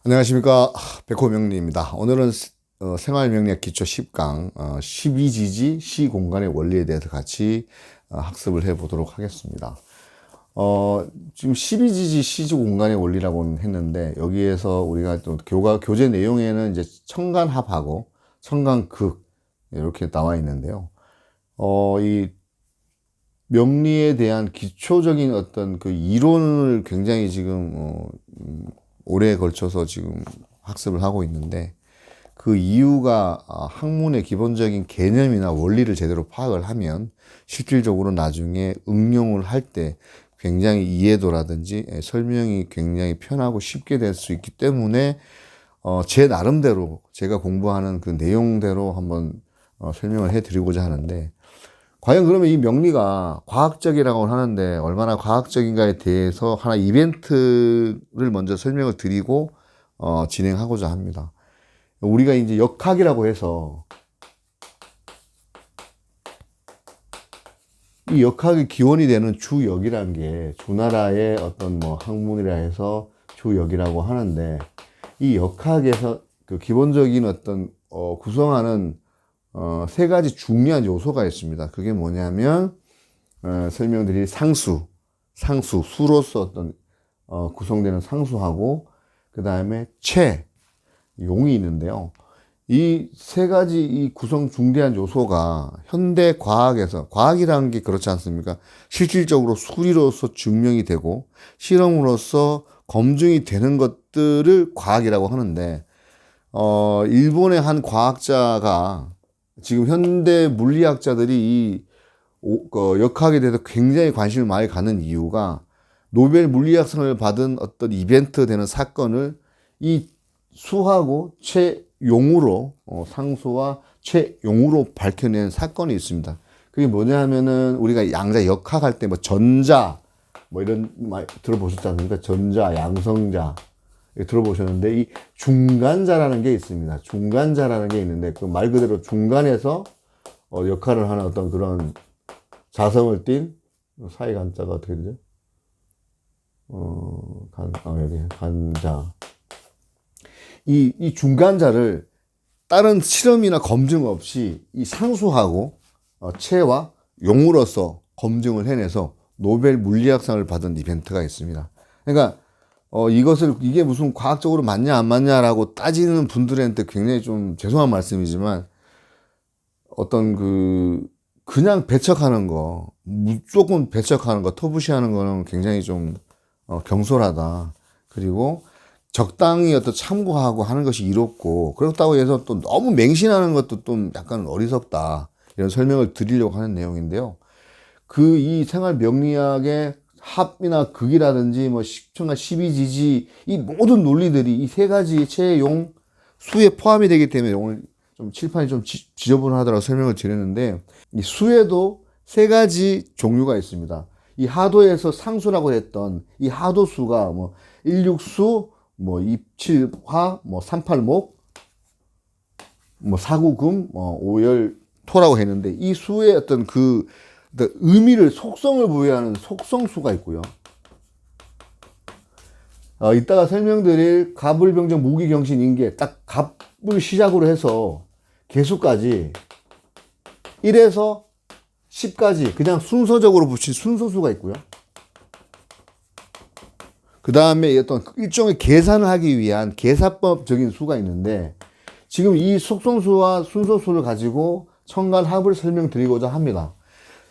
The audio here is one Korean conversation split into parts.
안녕하십니까. 백호명리입니다. 오늘은 생활명리학 기초 10강 12지지 시공간의 원리에 대해서 같이 학습을 해보도록 하겠습니다. 지금 12지지 시공간의 원리라고 했는데, 여기에서 우리가 또 교재 내용에는 이제 청간합하고 청간극 이렇게 나와 있는데요. 이 명리에 대한 기초적인 어떤 그 이론을 굉장히 지금 오래에 걸쳐서 지금 학습을 하고 있는데, 그 이유가 학문의 기본적인 개념이나 원리를 제대로 파악을 하면 실질적으로 나중에 응용을 할 때 굉장히 이해도라든지 설명이 굉장히 편하고 쉽게 될 수 있기 때문에 제 나름대로 제가 공부하는 그 내용대로 한번 설명을 해 드리고자 하는데, 과연 그러면 이 명리가 과학적이라고 하는데 얼마나 과학적인가에 대해서 하나 이벤트를 먼저 설명을 드리고 진행하고자 합니다. 우리가 이제 역학이라고 해서, 이 역학의 기원이 되는 주역이라는 게 주나라의 어떤 뭐 학문이라 해서 주역이라고 하는데, 이 역학에서 그 기본적인 어떤 구성하는 세 가지 중요한 요소가 있습니다. 그게 뭐냐면 설명드릴 수로서 어떤 구성되는 상수하고, 그 다음에 용이 있는데요. 이 세 가지 이 구성 중대한 요소가 현대 과학에서, 과학이라는 게 그렇지 않습니까? 실질적으로 수리로서 증명이 되고 실험으로서 검증이 되는 것들을 과학이라고 하는데, 일본의 한 과학자가, 지금 현대 물리학자들이 이 역학에 대해서 굉장히 관심을 많이 갖는 이유가, 노벨 물리학상을 받은 어떤 이벤트 되는 사건을 이 수하고 최용으로, 상수와 최용으로 밝혀낸 사건이 있습니다. 그게 뭐냐 하면은, 우리가 양자 역학할 때 뭐 전자 뭐 이런 말 들어보셨지 않습니까? 전자, 양성자 들어보셨는데, 이 중간자라는 게 있습니다. 중간자라는 게 있는데, 그 말 그대로 중간에서 역할을 하는 어떤 그런 자성을 띤, 사이 간자가 어떻게 되죠? 여기 간자. 이 중간자를 다른 실험이나 검증 없이 이 상수하고 체와 용으로서 검증을 해내서 노벨 물리학상을 받은 이벤트가 있습니다. 그러니까 이게 무슨 과학적으로 맞냐 안 맞냐라고 따지는 분들한테 굉장히 좀 죄송한 말씀이지만, 어떤 그냥 배척하는 거, 무조건 배척하는 거, 터부시하는 거는 굉장히 좀 경솔하다. 그리고 적당히 어떤 참고하고 하는 것이 이롭고, 그렇다고 해서 또 너무 맹신하는 것도 좀 약간 어리석다. 이런 설명을 드리려고 하는 내용인데요. 이 생활 명리학의 합이나 극이라든지 뭐 청간 12지지, 이 모든 논리들이 이 세 가지 체용 수에 포함이 되기 때문에 오늘 좀 칠판이 좀 지저분하더라고 설명을 드렸는데, 이 수에도 세 가지 종류가 있습니다. 이 하도에서 상수라고 했던 이 하도수가 뭐 16수, 뭐 27화, 뭐 38목, 뭐 49금, 뭐 5열토라고 했는데, 이 수의 어떤 의미를, 속성을 부여하는 속성수가 있고요. 이따가 설명드릴 갑을병정 무기경신 인계, 딱 갑을 시작으로 해서 개수까지 1에서 10까지 그냥 순서적으로 붙인 순서수가 있고요. 그 다음에 어떤 일종의 계산을 하기 위한 계산법적인 수가 있는데, 지금 이 속성수와 순서수를 가지고 청간합을 설명드리고자 합니다.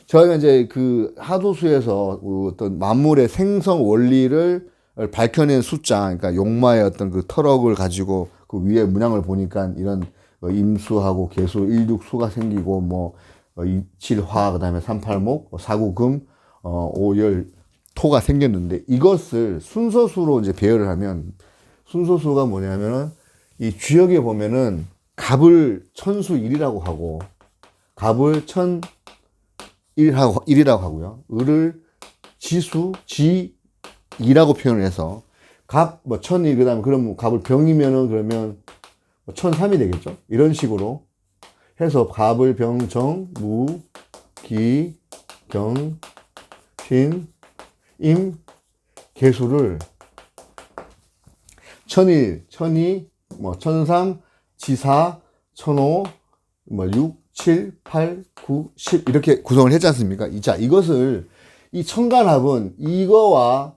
저희가 이제 그 하도수에서 어떤 만물의 생성 원리를 밝혀낸 숫자, 그러니까 용마의 어떤 그 터럭을 가지고 그 위에 문양을 보니까 이런 임수하고 개수 16수가 생기고, 뭐 27화, 그 다음에 38목, 49금, 5열 토가 생겼는데, 이것을 순서수로 이제 배열을 하면, 순서수가 뭐냐면은 이 주역에 보면은 갑을 천수 1이라고 하고, 갑을 1이라고 하고요. 을을 지수 G2라고 표현을 해서, 갑 뭐 1001, 그 다음에 그럼 갑을 병이면은 그러면 1003이 되겠죠. 이런 식으로 해서 갑을 병정 무 기 경 신 임 개수를 천일, 천이, 뭐, 천삼, 지사, 천오, 뭐, 6, 7, 8, 9, 10 이렇게 구성을 했지 않습니까? 자, 이것을 이 천간합은 이거와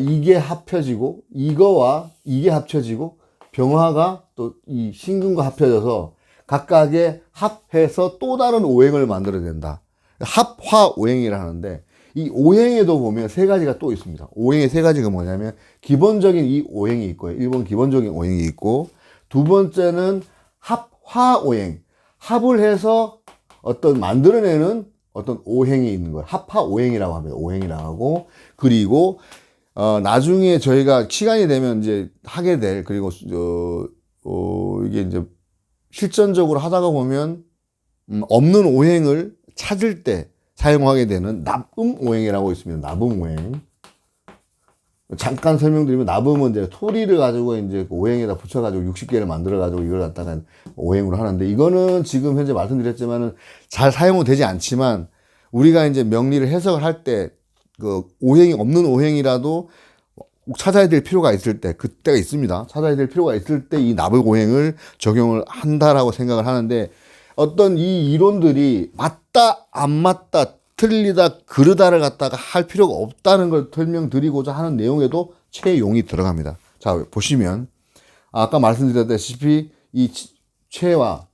이게 합쳐지고 이거와 이게 합쳐지고 병화가 또 이 신금과 합쳐져서 각각의 합해서 또 다른 오행을 만들어야 된다. 합화오행이라 하는데 이 오행에도 보면 세 가지가 또 있습니다. 오행의 세 가지가 뭐냐면 기본적인 이 오행이 있고요. 1번 기본적인 오행이 있고 두 번째는 합화오행. 합을 해서 어떤 만들어내는 어떤 오행이 있는 거예요. 합화오행이라고 합니다. 오행이라고 하고 그리고 나중에 저희가 시간이 되면 이제 하게 될 그리고 이게 이제 실전적으로 하다가 보면 없는 오행을 찾을 때 사용하게 되는 납음오행이라고 있습니다. 납음오행. 잠깐 설명드리면 납음은 이제 토리를 가지고 이제 오행에다 붙여가지고 60개를 만들어가지고 이걸 갖다가 오행으로 하는데 이거는 지금 현재 말씀드렸지만은 잘 사용은 되지 않지만 우리가 이제 명리를 해석을 할 때 그 오행이 없는 오행이라도 찾아야 될 필요가 있을 때 그때가 있습니다. 찾아야 될 필요가 있을 때 이 납음 오행을 적용을 한다라고 생각을 하는데 어떤 이 이론들이 맞다 안 맞다 틀리다 그르다를 갖다가 할 필요가 없다는 걸 설명드리고자 하는 내용에도 채용이 들어갑니다. 자 보시면 아까 말씀드렸다시피 이 채와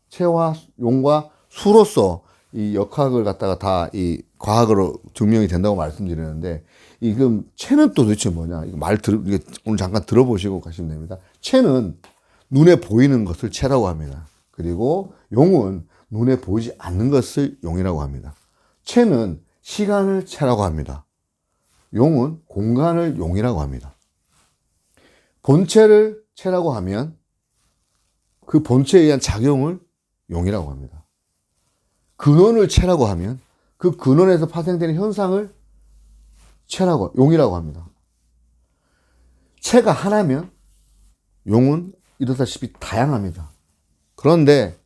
용과 수로서 이 역학을 갖다가 다 이 과학으로 증명이 된다고 말씀드리는데 이 그럼 채는 또 도대체 뭐냐? 이거 이게 오늘 잠깐 들어보시고 가시면 됩니다. 채는 눈에 보이는 것을 채라고 합니다. 그리고 용은 눈에 보이지 않는 것을 용이라고 합니다. 채는 시간을 채라고 합니다. 용은 공간을 용이라고 합니다. 본체를 채라고 하면 그 본체에 의한 작용을 용이라고 합니다. 근원을 채라고 하면 그 근원에서 파생되는 현상을 용이라고 합니다. 채가 하나면 용은 이렇다시피 다양합니다. 그런데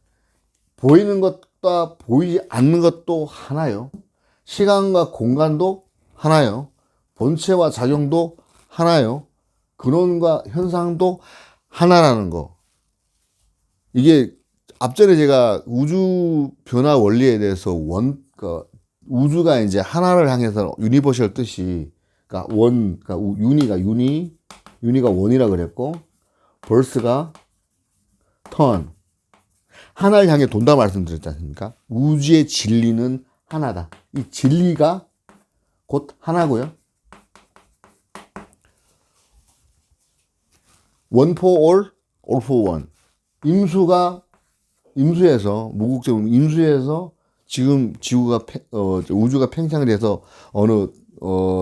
보이는 것과 보이지 않는 것도 하나요. 시간과 공간도 하나요. 본체와 작용도 하나요. 근원과 현상도 하나라는 거. 이게 앞전에 제가 우주 변화 원리에 대해서 우주가 이제 하나를 향해서 유니버셜 뜻이 그러니까 유니가 원이라 그랬고 벌스가 턴 하나를 향해 돈다 말씀드렸지 않습니까? 우주의 진리는 하나다. 이 진리가 곧 하나고요. One for all, all for one. 임수에서 무국적 임수에서 지금 우주가 팽창을 해서 어느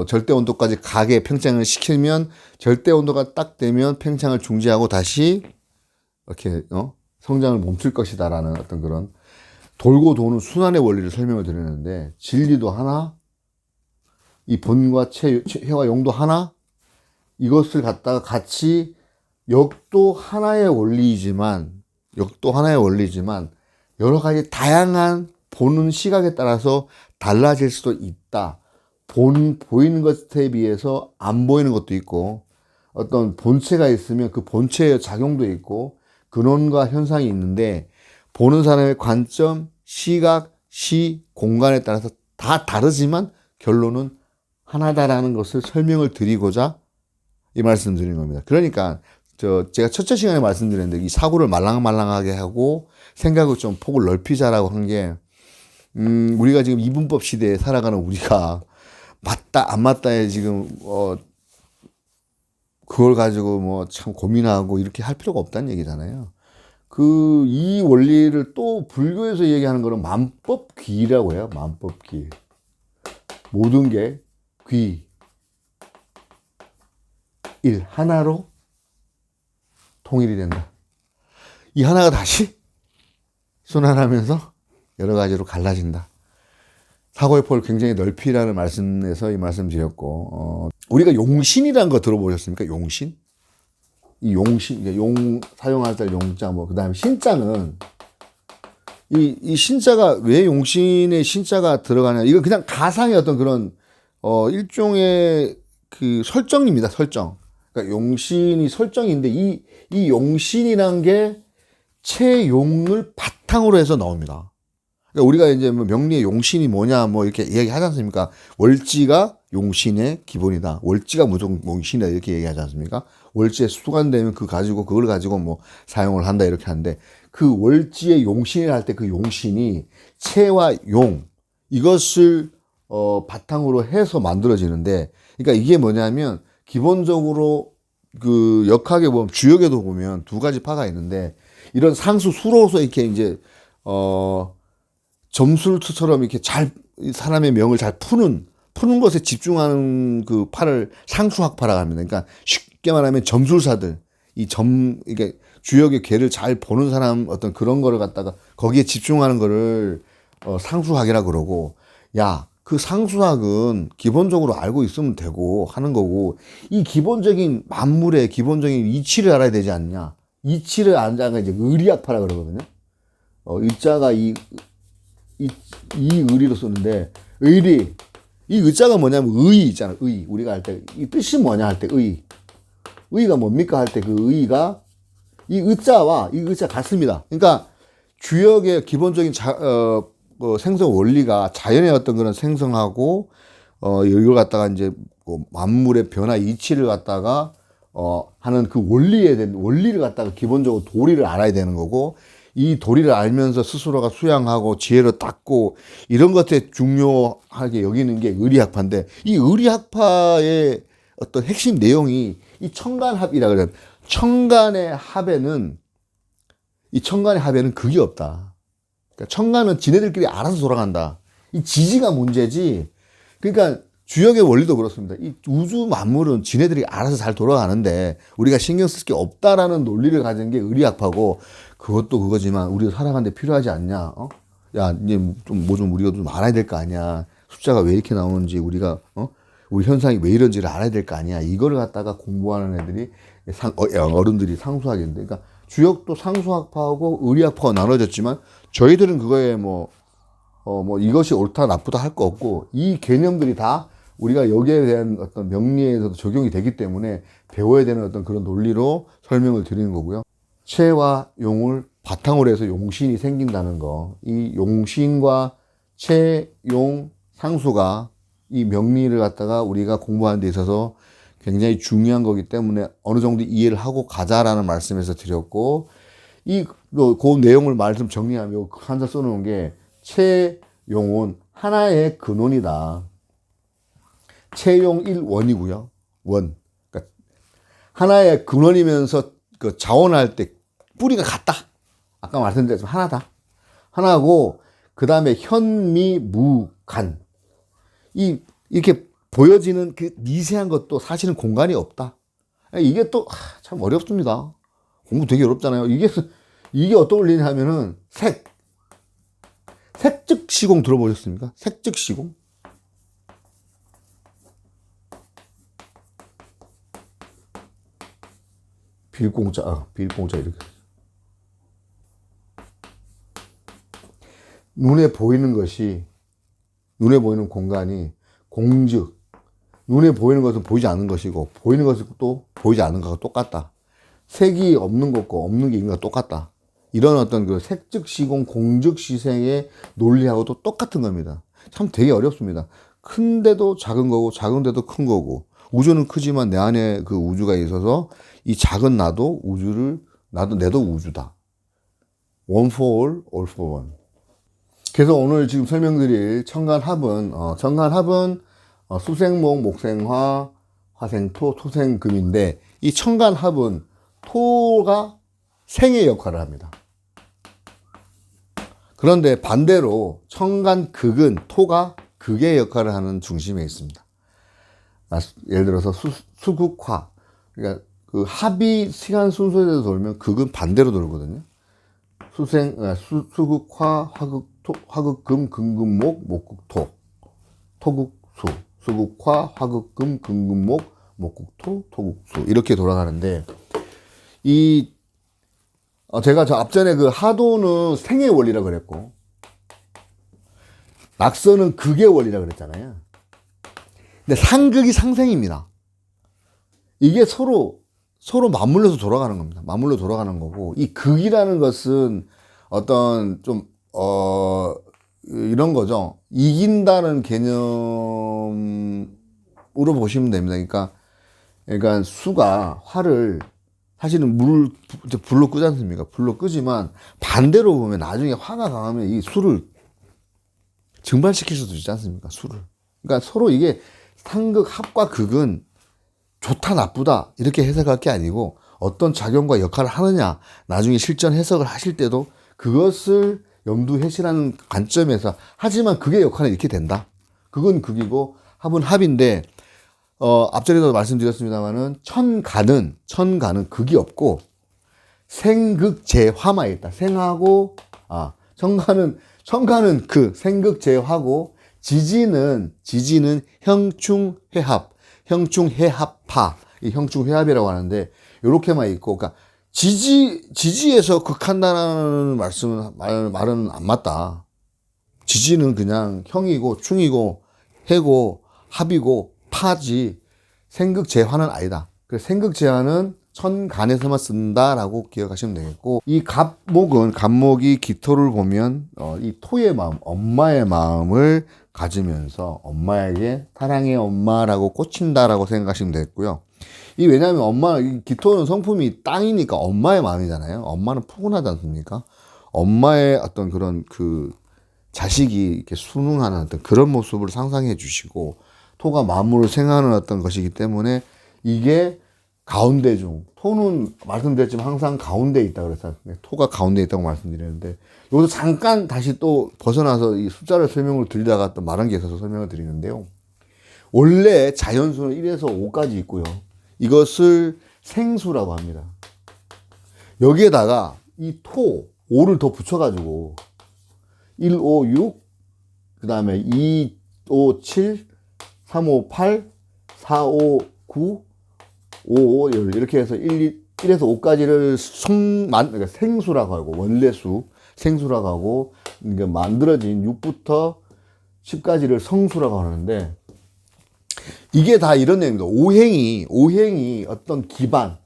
절대 온도까지 가게 팽창을 시키면 절대 온도가 딱 되면 팽창을 중지하고 다시 이렇게 성장을 멈출 것이다라는 어떤 그런 돌고 도는 순환의 원리를 설명을 드리는데 진리도 하나, 이 본과 해와 용도 하나, 이것을 갖다가 같이 역도 하나의 원리이지만 여러 가지 다양한 보는 시각에 따라서 달라질 수도 있다. 보이는 것에 비해서 안 보이는 것도 있고 어떤 본체가 있으면 그 본체의 작용도 있고 근원과 현상이 있는데 보는 사람의 관점, 시각, 공간에 따라서 다 다르지만 결론은 하나다라는 것을 설명을 드리고자 이 말씀 드리는 겁니다. 그러니까 제가 첫째 시간에 말씀드렸는데 이 사고를 말랑말랑하게 하고 생각을 좀 폭을 넓히자라고 한 게 우리가 지금 이분법 시대에 살아가는 우리가 맞다 안 맞다에 지금 그걸 가지고 뭐 참 고민하고 이렇게 할 필요가 없다는 얘기잖아요. 이 원리를 또 불교에서 얘기하는 거는 만법귀라고 해요. 만법귀. 모든 게 귀. 하나로 통일이 된다. 이 하나가 다시 순환하면서 여러 가지로 갈라진다. 사고의 폭을 굉장히 넓히라는 말씀에서 이 말씀 드렸고, 우리가 용신이라는 거 들어보셨습니까? 용신? 이 용신, 용, 사용할 때 용자, 그 다음에 신자는, 이 신자가, 왜 용신의 신자가 들어가냐. 이거 그냥 가상의 어떤 그런, 일종의 그 설정입니다. 설정. 그러니까 용신이 설정인데 이 용신이란 게 채용을 바탕으로 해서 나옵니다. 그러니까 우리가 이제 뭐 명리의 용신이 뭐냐 뭐 이렇게 얘기하지 않습니까? 월지가 용신의 기본이다. 월지가 무조건 용신이다 이렇게 얘기하지 않습니까? 월지에 수간되면 그걸 가지고 뭐 사용을 한다 이렇게 하는데 그 월지의 용신이라 할 때 그 용신이 채와 용 이것을 바탕으로 해서 만들어지는데 그러니까 이게 뭐냐면 기본적으로 그 역학에 보면 주역에도 보면 두 가지 파가 있는데 이런 상수 수로서 이렇게 이제 점술처럼 이렇게 잘 사람의 명을 잘 푸는 것에 집중하는 그 파를 상수학파라고 합니다. 그러니까 쉽게 말하면 점술사들 이게 주역의 괴를 잘 보는 사람 어떤 그런 거를 갖다가 거기에 집중하는 거를 상수학이라 그러고 그 상수학은 기본적으로 알고 있으면 되고 하는 거고 이 기본적인 만물의 기본적인 이치를 알아야 되지 않냐. 이치를 아는 이제 의리학파라 그러거든요. 의자가 이 의리로 쓰는데 의리 이 의자가 뭐냐면 의 있잖아. 의 우리가 할 때 이 뜻이 뭐냐 할 때 의가 뭡니까 할 때 그 의가 이 의자와 이 의자 같습니다. 그러니까 주역의 기본적인 생성 원리가 자연의 어떤 그런 생성하고 이걸 갖다가 이제 만물의 변화 이치를 갖다가 하는 그 원리를 갖다가 기본적으로 도리를 알아야 되는 거고 이 도리를 알면서 스스로가 수양하고 지혜를 닦고 이런 것에 중요하게 여기는 게 의리학파인데 이 의리학파의 어떤 핵심 내용이 이 청간합이라 그래요. 청간의 합에는 그게 없다. 그러니까 청간은 지네들끼리 알아서 돌아간다. 이 지지가 문제지. 그러니까 주역의 원리도 그렇습니다. 이 우주 만물은 지네들이 알아서 잘 돌아가는데 우리가 신경 쓸 게 없다라는 논리를 가진 게 의리학파고 그것도 그거지만 우리가 살아가는데 필요하지 않냐? 야, 이제 좀 우리가 좀 알아야 될 거 아니야. 숫자가 왜 이렇게 나오는지 우리가 우리 현상이 왜 이런지를 알아야 될 거 아니야. 이거를 갖다가 공부하는 애들이 어른들이 상수학인데, 그러니까 주역도 상수학파하고 의리학파가 나눠졌지만 저희들은 그거에 뭐 이것이 옳다 나쁘다 할 거 없고 이 개념들이 다 우리가 여기에 대한 어떤 명리에서도 적용이 되기 때문에 배워야 되는 어떤 그런 논리로 설명을 드리는 거고요. 채와 용을 바탕으로 해서 용신이 생긴다는 거. 이 용신과 채, 용, 상수가 이 명리를 갖다가 우리가 공부하는 데 있어서 굉장히 중요한 거기 때문에 어느 정도 이해를 하고 가자라는 말씀에서 드렸고 그 내용을 말씀 정리하면 한자 써놓은 게 채, 용은 하나의 근원이다. 채용 1원이고요. 원. 그러니까 하나의 근원이면서 그 자원할 때 뿌리가 같다. 아까 말씀드렸지만 하나다. 하나고 그 다음에 현미무간. 이렇게 보여지는 그 미세한 것도 사실은 공간이 없다. 이게 또 참 어렵습니다. 공부 되게 어렵잖아요. 이게 어떤 원리냐 하면은 색즉시공 들어보셨습니까? 색즉시공? 빌공자 이렇게. 눈에 보이는 공간이 공즉, 눈에 보이는 것은 보이지 않는 것이고, 보이는 것은 또 보이지 않는 것과 똑같다. 색이 없는 것과 없는 게 있는 것과 똑같다. 이런 어떤 그 색즉시공, 공즉시생의 논리하고도 똑같은 겁니다. 참 되게 어렵습니다. 큰데도 작은 거고, 작은데도 큰 거고, 우주는 크지만 내 안에 그 우주가 있어서 이 작은 나도 내도 우주다. One for all, all for one. 그래서 오늘 지금 설명드릴 청간합은 수생목, 목생화, 화생토, 토생금인데 이 청간합은 토가 생의 역할을 합니다. 그런데 반대로 청간극은 토가 극의 역할을 하는 중심에 있습니다. 예를 들어서 수극화, 그러니까 그 합이 시간 순서대로 돌면 극은 반대로 돌거든요. 수극화, 화극금, 금금목, 목극토, 토극수, 수극화, 화극금, 금금목, 목극토, 토극수 이렇게 돌아가는데 제가 앞전에 그 하도는 생의 원리라 그랬고 낙서는 극의 원리라 그랬잖아요. 근데 상극이 상생입니다. 이게 서로 맞물려서 돌아가는 겁니다. 맞물려 돌아가는 거고, 이 극이라는 것은 어떤 좀, 이런 거죠. 이긴다는 개념으로 보시면 됩니다. 그러니까 수가 화를 사실은 불로 끄지 않습니까? 불로 끄지만 반대로 보면 나중에 화가 강하면 이 수를 증발시킬 수도 있지 않습니까? 수를. 그러니까 서로 이게 상극, 합과 극은 좋다, 나쁘다, 이렇게 해석할 게 아니고 어떤 작용과 역할을 하느냐, 나중에 실전 해석을 하실 때도 그것을 염두해시라는 관점에서, 하지만 극의 역할은 이렇게 된다. 극은 극이고 합은 합인데, 앞전에도 말씀드렸습니다만은 천가는 극이 없고 생극재화만 있다. 생하고 천가는 그 생극재화고, 지지는 형충회합, 형충회합파, 이 형충회합이라고 하는데 요렇게만 있고, 그러니까 지지에서 극한다는 말은 안 맞다. 지지는 그냥 형이고 충이고 해고 합이고 파지, 생극재화는 아니다. 그래서 생극재화는 천간에서만 쓴다라고 기억하시면 되겠고, 이 갑목이 기토를 보면 이 토의 마음, 엄마의 마음을 가지면서 엄마에게 사랑의 엄마라고 꽂힌다라고 생각하시면 되겠고요. 왜냐하면 기토는 성품이 땅이니까 엄마의 마음이잖아요. 엄마는 푸근하지 않습니까? 엄마의 어떤 그런 자식이 이렇게 순응하는 어떤 그런 모습을 상상해 주시고, 토가 만물을 생하는 어떤 것이기 때문에 이게 가운데 중, 토는 말씀드렸지만 항상 가운데에 있다 그랬어요. 토가 가운데에 있다고 말씀드렸는데, 여기서 잠깐 다시 또 벗어나서 이 숫자를 설명을 드리다가 또 말한 게 있어서 설명을 드리는데요. 원래 자연수는 1에서 5까지 있고요. 이것을 생수라고 합니다. 여기에다가 이 5를 더 붙여가지고 1, 5, 6, 그 다음에 2, 5, 7, 3, 5, 8, 4, 5, 9, 5, 5, 이렇게 해서 1에서 5까지를 그러니까 생수라고 하고, 원래수, 생수라고 하고, 그러니까 만들어진 6부터 10까지를 성수라고 하는데, 이게 다 이런 내용입니다. 오행이 어떤 기반.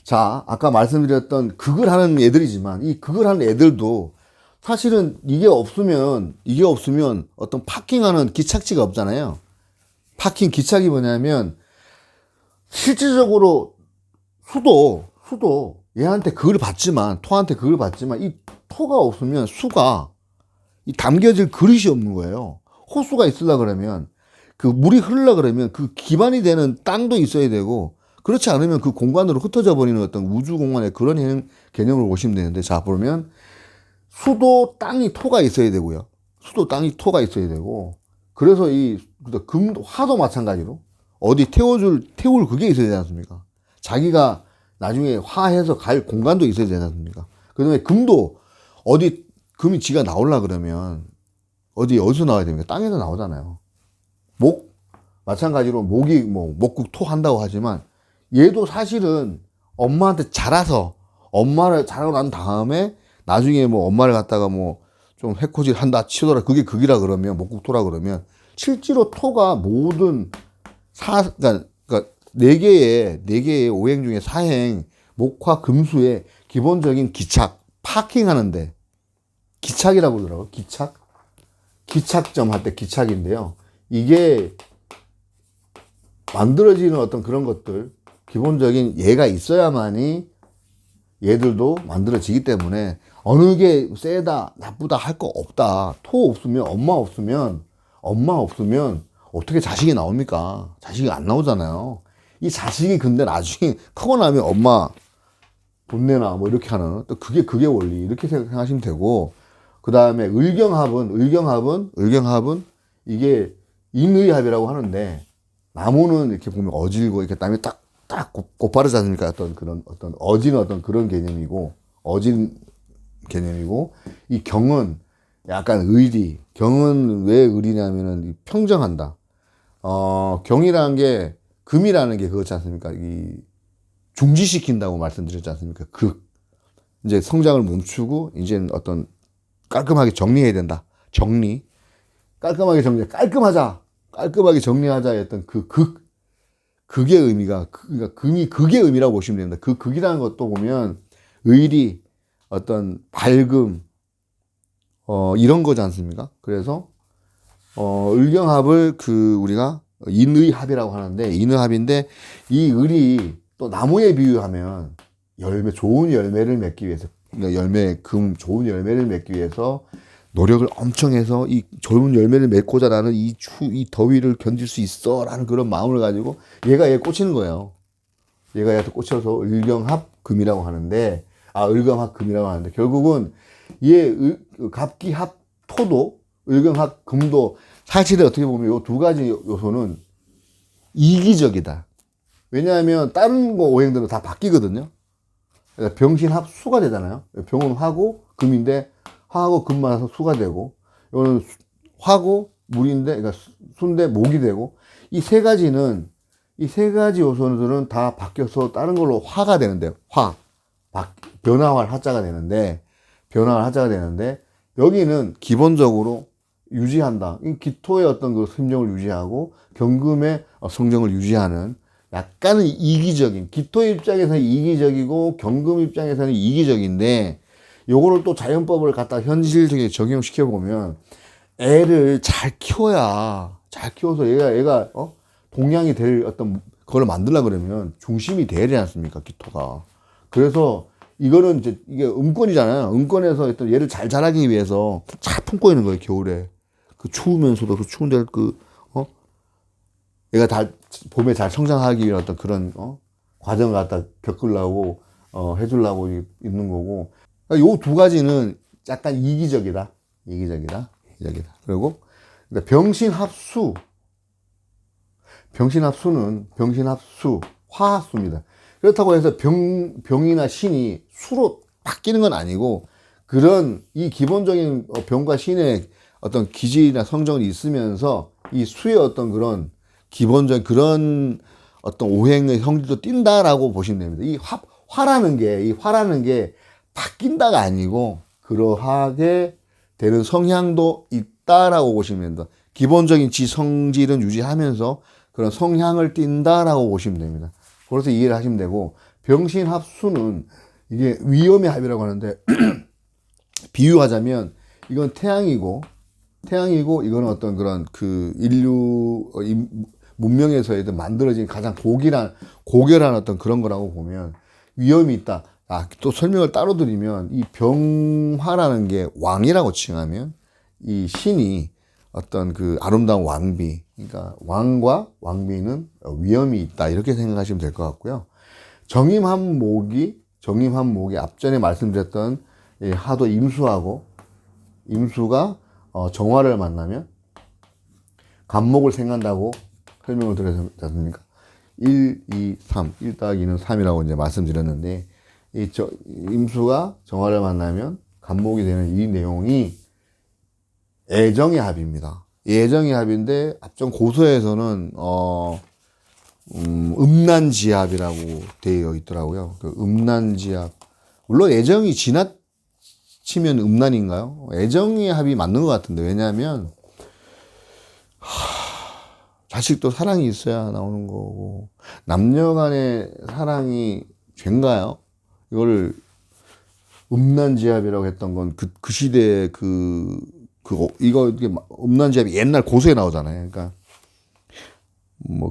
자, 아까 말씀드렸던 극을 하는 애들이지만, 이 극을 하는 애들도 사실은 이게 없으면 어떤 파킹하는 기착지가 없잖아요. 기착이 뭐냐면, 실질적으로 수도 얘한테 토한테 극을 받지만, 이 토가 없으면 수가 이 담겨질 그릇이 없는 거예요. 호수가 있으려 그러면, 물이 흐르려 그러면 그 기반이 되는 땅도 있어야 되고, 그렇지 않으면 그 공간으로 흩어져 버리는 어떤 우주 공간의 그런 개념을 보시면 되는데, 자, 보면 수도 땅이 토가 있어야 되고요. 그래서 화도 마찬가지로 어디 태울 그게 있어야 되지 않습니까? 자기가 나중에 화해서 갈 공간도 있어야 되지 않습니까? 그 다음에 금이 지가 나오려 그러면 어디서 나와야 됩니까? 땅에서 나오잖아요. 마찬가지로 목국토 한다고 하지만, 얘도 사실은 엄마한테 엄마를 자라고 난 다음에 나중에 엄마를 갖다가 좀 해코지 한다 치더라, 그게 극이라 그러면, 목국토라 그러면, 실제로 토가 모든 그러니까 네 개의 오행 중에 사행, 목화, 금수의 기본적인 파킹하는데, 기착이라고 그러더라고요. 기착점 할 때 기착인데요. 이게 만들어지는 어떤 그런 것들, 기본적인 얘가 있어야만이 얘들도 만들어지기 때문에, 어느 게 세다, 나쁘다 할 거 없다. 엄마 없으면 어떻게 자식이 나옵니까? 자식이 안 나오잖아요. 이 자식이 근데 나중에 크고 나면 엄마 돈 내나 이렇게 하는, 또 그게 원리, 이렇게 생각하시면 되고, 그 다음에 의경합은 이게 인의합이라고 하는데, 나무는 이렇게 보면 어질고 이렇게 땀이 딱 곧바르지 않습니까? 어떤 어진 어떤 그런 개념이고, 이 경은 약간 경은 왜 의리냐면은 평정한다. 경이라는 게, 금이라는 게 그렇지 않습니까? 중지시킨다고 말씀드렸지 않습니까? 이제 성장을 멈추고, 이제는 어떤 깔끔하게 정리해야 된다. 깔끔하게 정리하자. 깔끔하게 정리하자 했던 극의 의미가, 그러니까 금이 극의 의미라고 보시면 됩니다. 그 극이라는 것도 보면 의리, 어떤 밝음, 이런 거지 않습니까? 그래서, 을경합을 우리가 인의합이라고 하는데, 인의합인데, 이 을이 또 나무에 비유하면 좋은 열매를 맺기 위해서, 그러니까 좋은 열매를 맺기 위해서 노력을 엄청 해서 이 좋은 열매를 맺고자 나는 이 더위를 견딜 수 있어 라는 그런 마음을 가지고 얘 꽂히는 거예요. 얘가 얘한테 꽂혀서 을경합금이라고 하는데, 을경합금이라고 하는데, 결국은 갑기합토도 을경합금도 사실은 어떻게 보면 이 두 가지 요소는 이기적이다. 왜냐하면 다른 오행들은 다 바뀌거든요. 그러니까 병신합수가 되잖아요. 병은 화고 금인데 화하고 금만 해서 수가 되고, 이거는 화고 물인데, 그러니까 수인데 목이 되고, 이 세 가지 요소들은 다 바뀌어서 다른 걸로 화가 되는데, 변화할 하자가 되는데, 여기는 기본적으로 유지한다. 이 기토의 어떤 그 심정을 유지하고, 경금의 성정을 유지하는 약간은 이기적인, 기토 입장에서는 이기적이고, 경금 입장에서는 이기적인데, 요거를 또 자연법을 갖다 현실적에 적용시켜 보면 애를 잘 키워서 얘가 동양이 될 어떤 그걸 만들려 그러면 중심이 돼야 되지 않습니까? 기토가. 그래서 이거는 이제 이게 음권이잖아요. 음권에서 일단 얘를 잘 자라기 위해서 잘 품고 있는 거예요, 겨울에. 추우면서도 추운데 얘가 봄에 잘 성장하기 위한 어떤 그런 과정을 갖다 겪으려고 해주려고 있는 거고. 요 두 가지는 약간 이기적이다. 그리고 병신합수, 화합수입니다. 그렇다고 해서 병이나 신이 수로 바뀌는 건 아니고, 이 기본적인 병과 신의 어떤 기질이나 성정이 있으면서 이 수의 어떤 그런 기본적인 그런 어떤 오행의 성질도 띈다라고 보시면 됩니다. 이 화라는 게 바뀐다가 아니고 그러하게 되는 성향도 있다라고 보시면 됩니다. 기본적인 성질은 유지하면서 그런 성향을 띈다라고 보시면 됩니다. 그래서 이해를 하시면 되고, 병신합수는 이게 위험의 합이라고 하는데 비유하자면 이건 태양이고 이거는 어떤 그런 인류 문명에서 만들어진 가장 고결한 어떤 그런 거라고 보면 위험이 있다. 또 설명을 따로 드리면 이 병화라는 게 왕이라고 칭하면 이 신이 어떤 아름다운 왕비, 그러니까 왕과 왕비는 위험이 있다, 이렇게 생각하시면 될 것 같고요. 정임합목이 앞전에 말씀드렸던 하도 임수가 정화를 만나면 간목을 생각한다고 설명을 드렸지 않습니까? 1, 2, 3, 1 더하기 2는 3이라고 이제 말씀드렸는데, 임수가 정화를 만나면 간목이 되는 이 내용이 애정의 합입니다. 애정의 합인데, 앞전 고서에서는, 음란지합이라고 되어 있더라고요. 음란지합. 물론 애정이 지나치면 음란인가요? 애정의 합이 맞는 것 같은데, 왜냐하면, 자식도 사랑이 있어야 나오는 거고, 남녀 간의 사랑이 죄인가요? 이거를 음란지합이라고 했던 건 그 시대에 이게 음란지합이 옛날 고서에 나오잖아요. 그러니까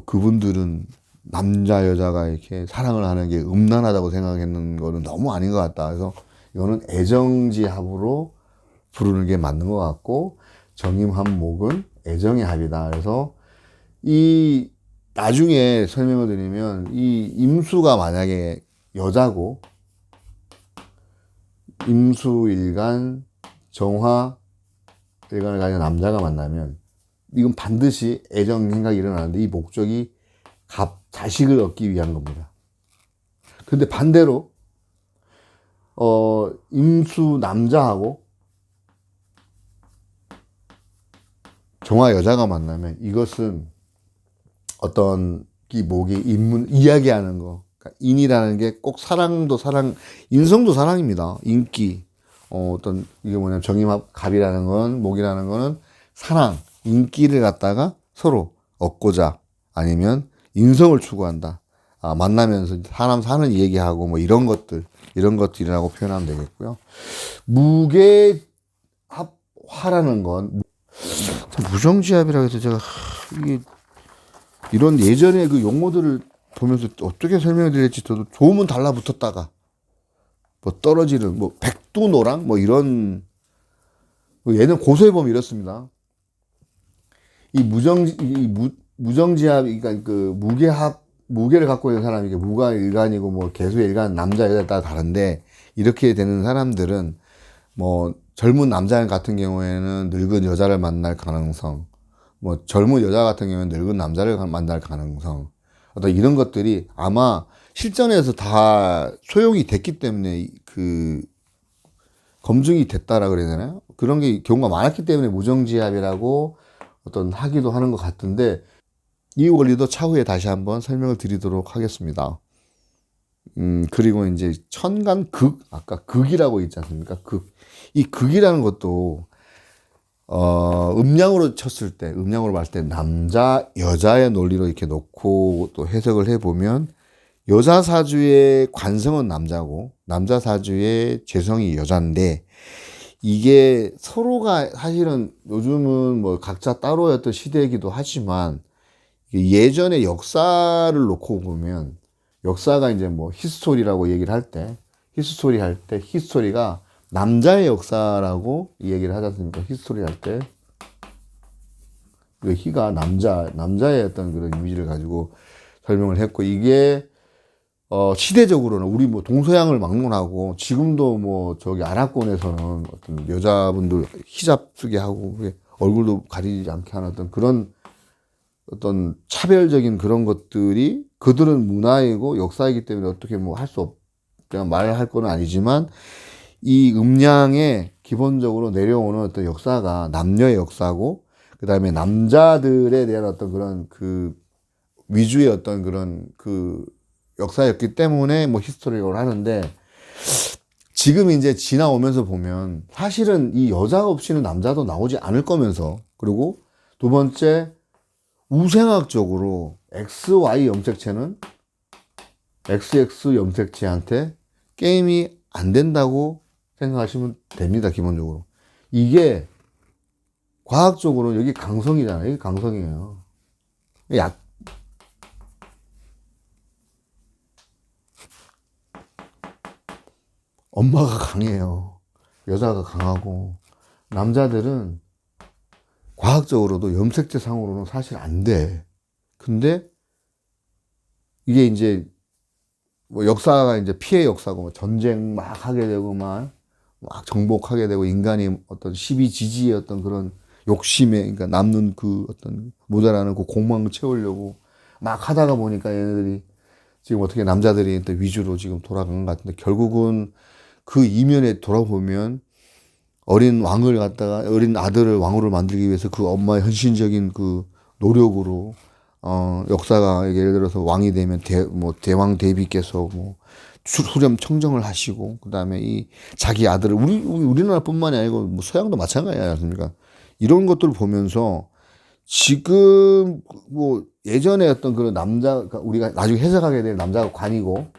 그분들은 남자 여자가 이렇게 사랑을 하는 게 음란하다고 생각했는 거는 너무 아닌 것 같다. 그래서 이거는 애정지합으로 부르는 게 맞는 것 같고, 정임합목은 애정의 합이다. 그래서 나중에 설명을 드리면 이 임수가 만약에 여자고 임수일간 정화 일간을 가진 남자가 만나면 이건 반드시 애정 생각이 일어나는데, 이 목적이 자식을 얻기 위한 겁니다. 근데 반대로 임수 남자하고 정화 여자가 만나면 이것은 어떤 목이 이야기하는 거, 그러니까 인이라는 게 꼭 인성도 사랑입니다. 인기, 이게 뭐냐면 정임합갑이라는 건, 목이라는 거는 사랑, 인기를 갖다가 서로 얻고자, 아니면 인성을 추구한다. 만나면서 사람 사는 얘기하고 뭐 이런 것들이라고 표현하면 되겠고요. 무게합화라는 건 무정지합이라고 해서 제가 이게 이런 예전에 그 용어들을 보면서 어떻게 설명을 드릴지 저도 좋으면 달라붙었다가 뭐 떨어지는 뭐 백두노랑 뭐 이런 얘는 고소해 보면 이렇습니다. 이 무정지합 그러니까 그 무게를 갖고 있는 사람이 이게 무가 일간이고 뭐 개수의 일간 남자 여자에 따라 다른데 이렇게 되는 사람들은 뭐 젊은 남자 같은 경우에는 늙은 여자를 만날 가능성, 뭐 젊은 여자 같은 경우에는 늙은 남자를 만날 가능성, 어떤 이런 것들이 아마 실전에서 다 소용이 됐기 때문에 그 검증이 됐다라 그래야 되나요? 그런 게 경우가 많았기 때문에 무정지합이라고 어떤 하기도 하는 것 같은데 이 원리도 차후에 다시 한번 설명을 드리도록 하겠습니다. 그리고 이제 천간극, 아까 극이라고 있지 않습니까? 극. 이 극이라는 것도, 음양으로 쳤을 때, 음양으로 봤을 때, 남자, 여자의 논리로 이렇게 놓고 또 해석을 해보면, 여자 사주의 관성은 남자고, 남자 사주의 재성이 여자인데, 이게 서로가 사실은 요즘은 뭐 각자 따로였던 시대이기도 하지만, 예전의 역사를 놓고 보면 역사가 이제 뭐 히스토리라고 얘기를 할 때 히스토리가 남자의 역사라고 얘기를 하지 않습니까? 히스토리 할 때 그 희가 남자의 어떤 그런 이미지를 가지고 설명을 했고 이게 시대적으로는 우리 뭐 동서양을 막론하고 지금도 뭐 저기 아랍권에서는 어떤 여자분들 히잡 쓰게 하고 얼굴도 가리지 않게 하는 어떤 차별적인 그런 것들이 그들은 문화이고 역사이기 때문에 어떻게 뭐 그냥 말할 건 아니지만 이 음양에 기본적으로 내려오는 어떤 역사가 남녀의 역사고 그 다음에 남자들에 대한 어떤 그런 그 위주의 어떤 그런 그 역사였기 때문에 뭐 히스토리라고 하는데 지금 이제 지나오면서 보면 사실은 이 여자 없이는 남자도 나오지 않을 거면서 그리고 두 번째 우생학적으로 XY 염색체는 XX 염색체한테 게임이 안 된다고 생각하시면 됩니다. 기본적으로. 이게 과학적으로 여기 강성이잖아요. 여기 강성이에요. 엄마가 강해요. 여자가 강하고 남자들은 과학적으로도 염색체 상으로는 사실 안 돼. 근데 이게 이제 뭐 역사가 이제 피해 역사고 뭐 전쟁 막 하게 되고 막 정복하게 되고 인간이 어떤 시비지지의 어떤 그런 욕심에 그러니까 남는 그 어떤 모자라는 그 공망을 채우려고 막 하다가 보니까 얘네들이 지금 어떻게 남자들이 위주로 지금 돌아간 것 같은데 결국은 그 이면에 돌아보면 어린 아들을 왕으로 만들기 위해서 그 엄마의 헌신적인 그 노력으로, 역사가 예를 들어서 왕이 되면 대왕 대비께서 뭐 수렴 청정을 하시고, 그 다음에 이 자기 아들을, 우리나라뿐만이 아니고 뭐 서양도 마찬가지 아니겠습니까? 이런 것들을 보면서 지금 뭐 예전에 어떤 그런 우리가 나중에 해석하게 될 남자가 관이고,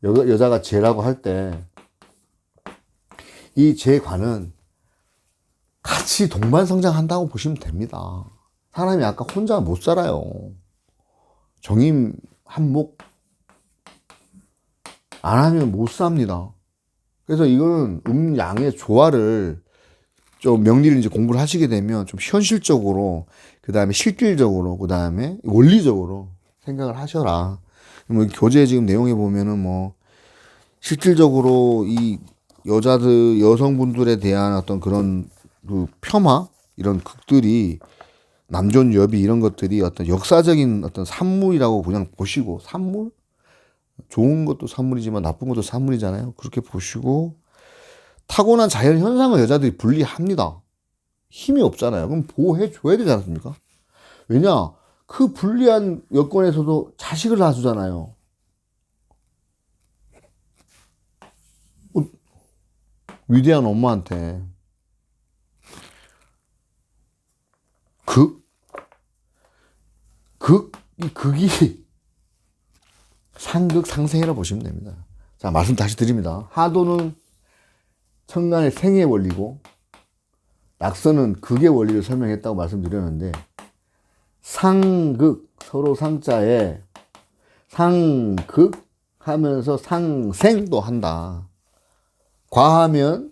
여자가 제라고 할 때, 이 재관은 같이 동반 성장한다고 보시면 됩니다. 사람이 아까 혼자 못 살아요. 정임 한몫 안 하면 못 삽니다. 그래서 이거는 음양의 조화를 좀 명리를 이제 공부를 하시게 되면 좀 현실적으로, 그 다음에 실질적으로, 그 다음에 원리적으로 생각을 하셔라. 뭐 교재 지금 내용에 보면은 뭐 실질적으로 이 여성분들에 대한 어떤 그런 그 폄하 이런 극들이 남존 여비 이런 것들이 어떤 역사적인 어떤 산물이라고 그냥 보시고, 산물 좋은 것도 산물이지만 나쁜 것도 산물이잖아요. 그렇게 보시고 타고난 자연 현상을 여자들이 분리합니다. 힘이 없잖아요. 그럼 보호해 줘야 되지 않습니까? 왜냐, 그 불리한 여건에서도 자식을 낳아주잖아요. 위대한 엄마한테 극 이 극이 상극 상생이라고 보시면 됩니다. 자, 말씀 다시 드립니다. 하도는 천간의 생의 원리고 낙서는 극의 원리를 설명했다고 말씀드렸는데, 상극, 서로 상자에 상극 하면서 상생도 한다. 과하면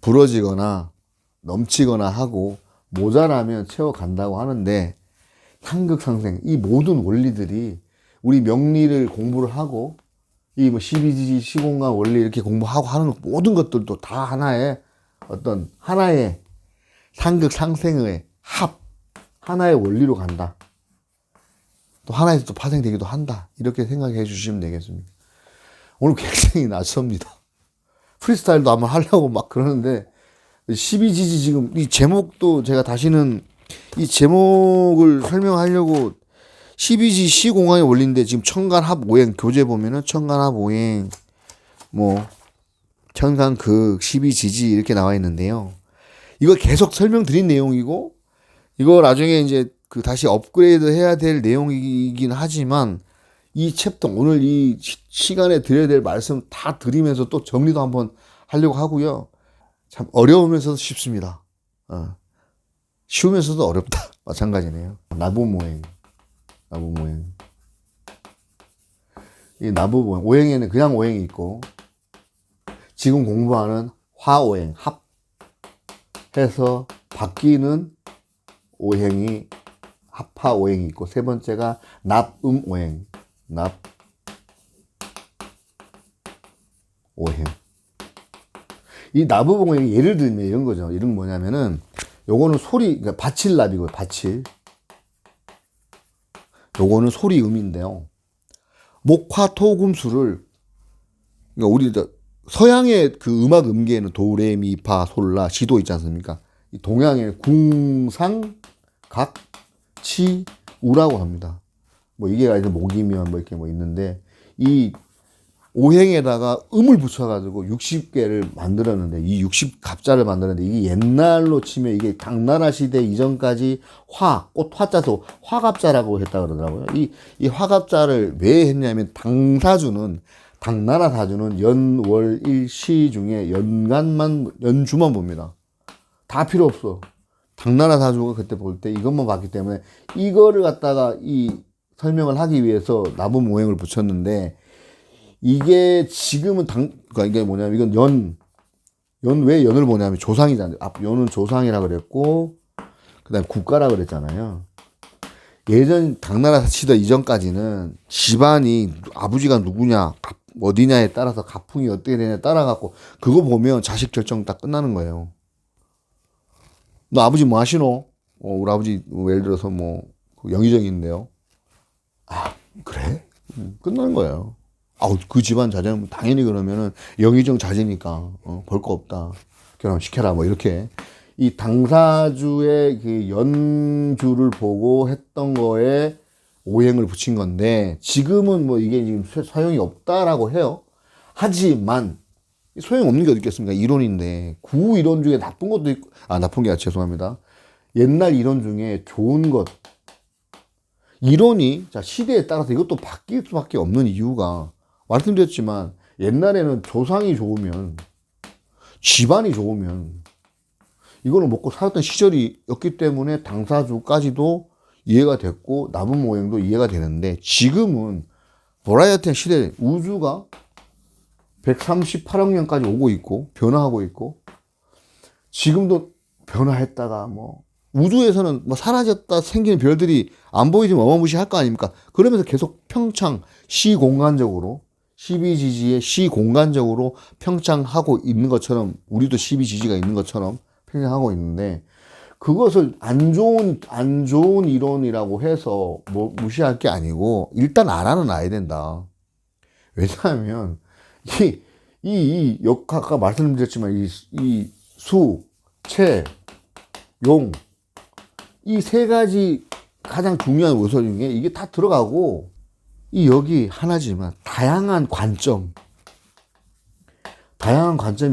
부러지거나 넘치거나 하고 모자라면 채워간다고 하는데, 상극상생, 이 모든 원리들이 우리 명리를 공부를 하고 이 뭐 12지지 시공간 원리 이렇게 공부하고 하는 모든 것들도 다 하나의 어떤 하나의 상극상생의 합, 하나의 원리로 간다. 또 하나에서 또 파생되기도 한다. 이렇게 생각해 주시면 되겠습니다. 오늘 굉장히 낯섭니다. 프리스타일도 한번 하려고 막 그러는데 12지지 지금 이 제목도 제가 다시는 이 제목을 설명하려고 12지 시공간의 원리인데 지금 천간합 오행 교재 보면은 천간합 오행 뭐 천간극 12지지 이렇게 나와 있는데요. 이거 계속 설명드린 내용이고 이거 나중에 이제 그 다시 업그레이드 해야 될 내용이긴 하지만 이 챕터 오늘 이 시간에 드려야 될 말씀 다 드리면서 또 정리도 한번 하려고 하고요. 참 어려우면서도 쉽습니다. 쉬우면서도 어렵다. 마찬가지네요. 나부모행. 이 나부모행. 오행에는 그냥 오행이 있고, 지금 공부하는 화오행, 합해서 바뀌는 오행이 합화 오행이 있고, 세 번째가 납음오행. 오행. 이 나부봉의 예를 들면 이런 거죠. 이런 뭐냐면은 요거는 소리, 그러니까 바칠납이고요. 바칠. 요거는 소리 음인데요. 목화토금수를, 그러니까 우리 서양의 그 음악 음계에는 도, 레, 미, 파, 솔, 라, 시도 있지 않습니까? 이 동양의 궁상, 각, 치, 우라고 합니다. 뭐 이게 아니라 목이면 뭐 이렇게 뭐 있는데, 이 오행에다가 음을 붙여가지고 60개를 만들었는데, 이 60갑자를 만들었는데, 이게 옛날로 치면 이게 당나라 시대 이전까지 꽃 화자도 화갑자라고 했다 그러더라고요. 이 화갑자를 왜 했냐면, 당나라 사주는 연월일시 중에 연주만 봅니다. 다 필요 없어. 당나라 사주가 그때 볼 때 이것만 봤기 때문에 이거를 갖다가 이 설명을 하기 위해서 나부모행을 붙였는데, 이게 지금은 그러니까 이게 뭐냐면, 이건 왜 연을 보냐면 조상이잖아요. 연은 조상이라 그랬고, 그 다음에 국가라 그랬잖아요. 예전 당나라 시대 이전까지는 집안이 아버지가 누구냐, 어디냐에 따라서 가풍이 어떻게 되냐에 따라갖고, 그거 보면 자식 결정 딱 끝나는 거예요. 너 아버지 뭐 하시노? 우리 아버지 예를 들어서 뭐 영의정인데요. 아, 그래? 끝나는 거예요. 그 집안 자제는 당연히 그러면은 영의정 자제니까 볼 거 없다. 결혼시켜라 뭐 이렇게. 이 당사주의 그 연주를 보고 했던 거에 오행을 붙인 건데, 지금은 뭐 이게 지금 사용이 없다라고 해요. 하지만 소용없는 게 어디 있겠습니까? 이론인데, 구 이론 중에 나쁜 것도 있고, 나쁜 게 아니라 죄송합니다. 옛날 이론 중에 좋은 것, 이론이 자 시대에 따라서 이것도 바뀔 수밖에 없는 이유가, 말씀드렸지만 옛날에는 조상이 좋으면, 집안이 좋으면 이거는 먹고 살았던 시절이었기 때문에 당사주까지도 이해가 됐고 나부모행도 이해가 되는데, 지금은 버라이어티한 시대, 우주가 138억 년까지 오고 있고 변화하고 있고, 지금도 변화했다가 뭐 우주에서는 뭐 사라졌다 생기는 별들이 안 보이지만 어마무시할 거 아닙니까? 그러면서 계속 평창 시공간적으로 12지지에 시공간적으로 평창하고 있는 것처럼, 우리도 12지지가 있는 것처럼 평창하고 있는데, 그것을 안 좋은 이론이라고 해서 뭐 무시할 게 아니고 일단 알아는 놔야 된다. 왜냐하면 이 아까 말씀드렸지만 이 수, 채, 용, 이 세 가지 가장 중요한 요소 중에 이게 다 들어가고, 여기 하나지만 다양한 관점이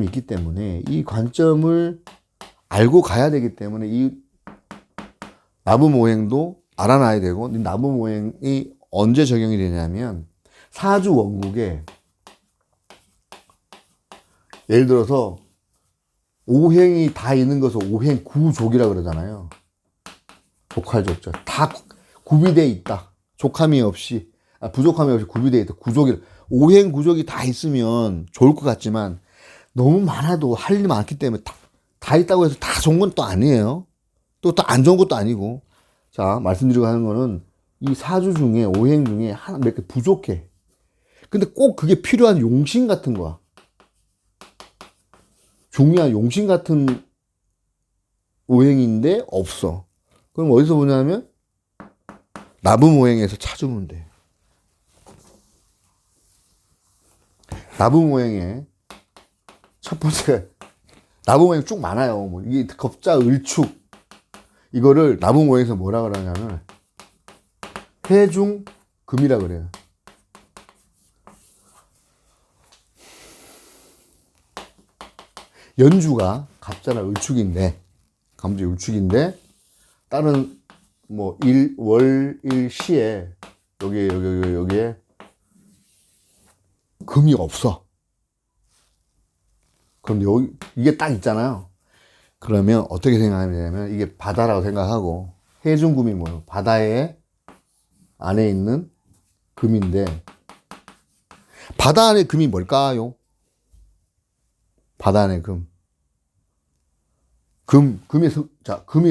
있기 때문에 이 관점을 알고 가야 되기 때문에 이 나부모행도 알아놔야 되고, 이 나부모행이 언제 적용이 되냐면 사주 원국에 예를 들어서 오행이 다 있는 것을 오행 구족이라 그러잖아요. 족할족자 다 구비되어 있다. 족함이 없이 부족함이 없이 구비되어 있다. 구족이 오행 구족이 다 있으면 좋을 것 같지만 너무 많아도 할 일이 많기 때문에 다 있다고 해서 다 좋은 건 또 아니에요. 또 안 좋은 것도 아니고. 자, 말씀드리고 하는 거는 이 사주 중에 오행 중에 하나 몇 개 부족해. 근데 꼭 그게 필요한 용신 같은 거야. 중요한 용신 같은 오행인데 없어. 그럼 어디서 보냐면 나부모행에서 찾으면 돼. 나부모행에 첫 번째 나부모행 쭉 많아요. 뭐 이게 겁자 을축 이거를 나부모행에서 뭐라 그러냐면 해중금이라 그래요. 연주가 갑자나 을축인데 감지 을축인데 다른 뭐 월일시에 여기에 금이 없어. 그럼 여기 이게 딱 있잖아요. 그러면 어떻게 생각하면 되냐면 이게 바다라고 생각하고 해중금이 뭐예요? 바다의 안에 있는 금인데 바다 안에 금이 뭘까요? 바다 안에 금. 금의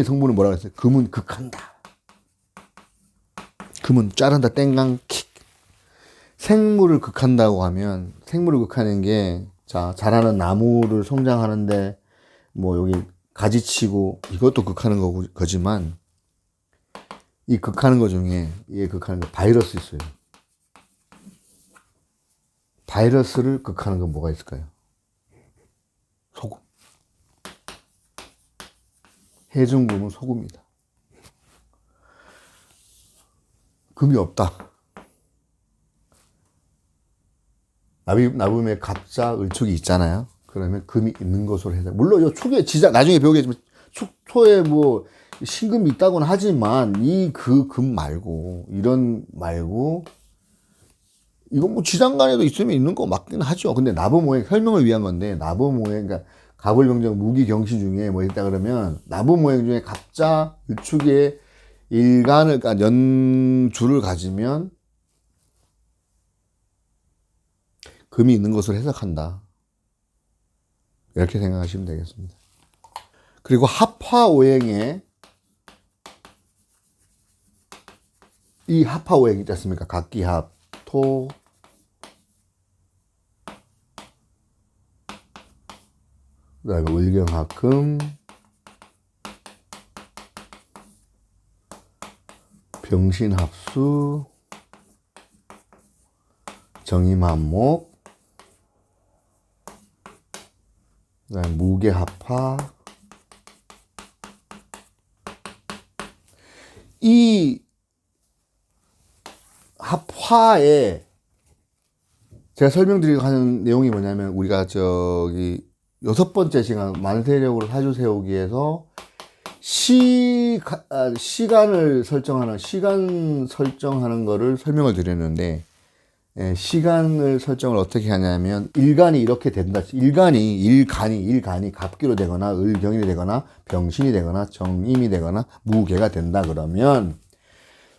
성분은 뭐라고 했어요? 금은 극한다. 금은 자른다, 땡강, 킥. 생물을 극한다고 하면, 생물을 극하는 게, 자, 자라는 나무를 성장하는데, 뭐, 여기 가지치고, 이것도 극하는 거지만, 이 극하는 거 중에, 이게 극하는 거, 바이러스 있어요. 바이러스를 극하는 건 뭐가 있을까요? 소금. 해중금은 소금이다. 금이 없다. 나붐에 갑자, 을축이 있잖아요. 그러면 금이 있는 것으로 해서 물론 이 축에 지장 나중에 배우겠지만 축토에 뭐 신금이 있다고는 하지만 이 그 금 말고 이런 말고 이건 뭐 지장간에도 있으면 있는 거 맞긴 하죠. 근데 나부모행 설명을 위한 건데 나부모행 그러니까 갑을병정 무기경시 중에 뭐 있다 그러면 나부모행 중에 갑자 을축의 일간을 그러니까 연주를 가지면 금이 있는 것을 해석한다. 이렇게 생각하시면 되겠습니다. 그리고 합화오행에 이 합화오행 있지 않습니까? 각기합, 토, 그 다음에 을경합금, 병신합수, 정임합목, 그 다음에 무게합화. 이 합화에 제가 설명드리고 하는 내용이 뭐냐면 우리가 저기 6번째 시간 만세력으로 사주 세우기에서 시간을 설정하는 시간 설정하는 거를 설명을 드렸는데 시간을 설정을 어떻게 하냐면 일간이 이렇게 된다. 일간이 갑기로 되거나 을경이 되거나 병신이 되거나 정임이 되거나 무계가 된다 그러면